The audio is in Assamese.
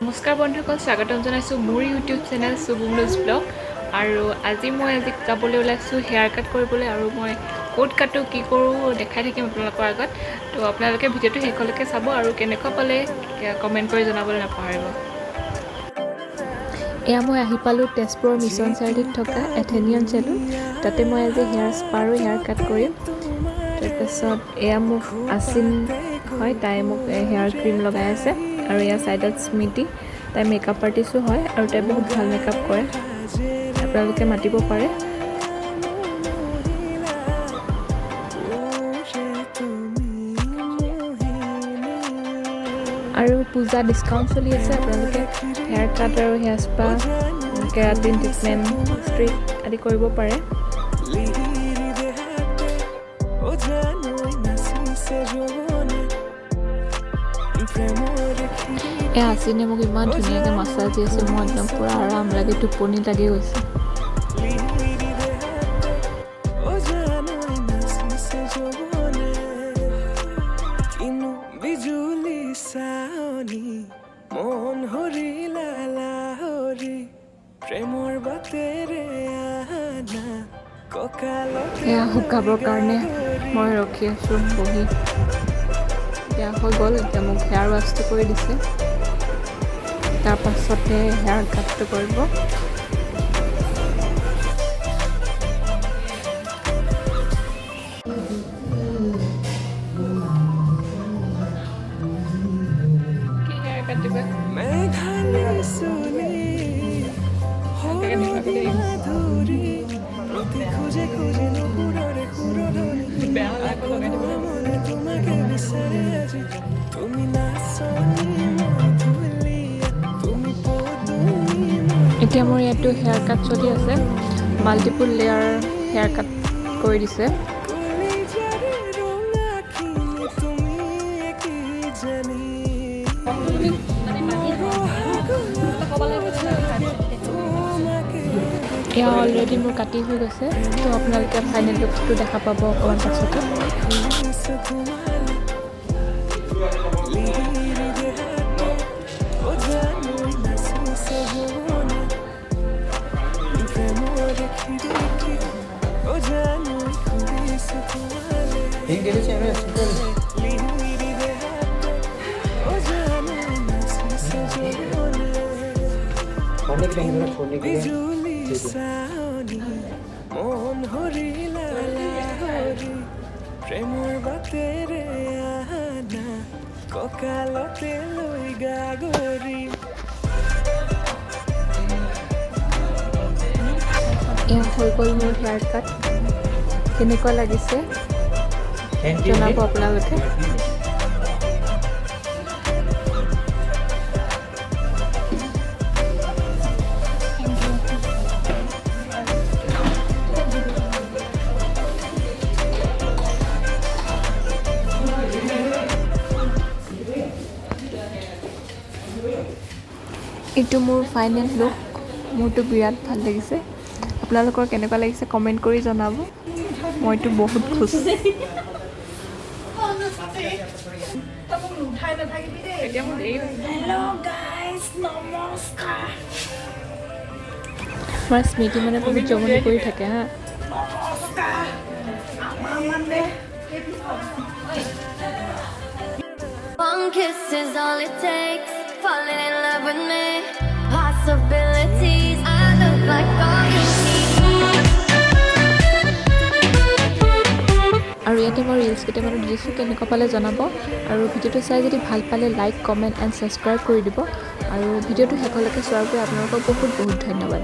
নমস্কাৰ বন্ধুসকল, স্বাগতম জনাইছোঁ মোৰ ইউটিউব চেনেল শুভমলুজ ব্লগ। আৰু আজি যাবলৈ ওলাইছোঁ হেয়াৰ কাট কৰিবলৈ, আৰু মই ক'ত কাটো কি কৰোঁ দেখাই থাকিম আপোনালোকৰ আগত। তো আপোনালোকে ভিডিঅ'টো শেষলৈকে চাব আৰু কেনেকুৱা পালে কমেণ্ট কৰি জনাবলৈ নাপাহৰিব। এয়া মই আহি পালোঁ তেজপুৰৰ মিছন চাৰিআলিত থকা এথেনিয়ান চেলুন। তাতে মই আজি হেয়াৰ স্পা আৰু হেয়াৰ কাট কৰিম। তাৰপিছত এয়া মোক আছিন হয়, তাই মোক হেয়াৰ ক্ৰীম লগাই আছে। আৰু এয়া ছাইডত স্মৃতি, তাই মেকআপ আৰ্টিষ্টো হয় আৰু তাই বহুত ভাল মেকআপ কৰে, আপোনালোকে মাতিব পাৰে। আৰু পূজা ডিছকাউণ্ট চলি আছে, আপোনালোকে হেয়াৰ কাট আৰু hair spa, keratin treatment, street আদি কৰিব পাৰে। এয়া আছিনে মোক ইমান ধুনীয়াকৈ মাছাজ দি আছে, মোৰ একদম পূৰা আৰাম লাগে, টোপনি লাগি গৈছে। এয়া শুকাবৰ কাৰণে মই ৰখি আছোঁ বহি। এতিয়া হৈ গ'ল, এতিয়া মোক হেয়াৰ ৱাছটো কৰি দিছে, তাৰ পাছতে হেয়াৰ কাটটো কৰিব। এতিয়া মোৰ ইয়াতো হেয়াৰ কাট চলি আছে, মাল্টিপুল লেয়াৰ হেয়াৰ কাট কৰি দিছে। এয়া অলৰেডি মোৰ কাটি হৈ গৈছে, তো আপোনালোকে ফাইনেল লুকটো দেখা পাব অকণমান পাছতে। প্ৰেমৰ বাটেৰে আনা কঁকালতে লৈ গাগৰি। এয়া হৈ গ'ল মোৰ হেয়াৰ কাট, কেনেকুৱা লাগিছে জনাব আপোনালোকে। এইটো মোৰ ফাইনেল লুক, মোৰতো বিৰাট ভাল লাগিছে। আপোনালোকৰ কেনেকুৱা লাগিছে কমেণ্ট কৰি জনাব, মইতো বহুত খুচ। আমাৰ স্মৃতি মানে বহুত জমনি কৰি থাকে হা। One kiss is all it takes, falling in love with me, possibilities, I look like all you need. আৰু ইয়াতে মই ৰিলছ কেইটামানো দিছোঁ, কেনেকুৱা পালে জনাব। আৰু ভিডিঅ'টো চাই যদি ভাল পালে লাইক, কমেণ্ট এণ্ড ছাবস্ক্ৰাইব কৰি দিব। আৰু ভিডিঅ'টো শেষলৈকে চোৱাৰ বাবে আপোনালোকক বহুত বহুত ধন্যবাদ।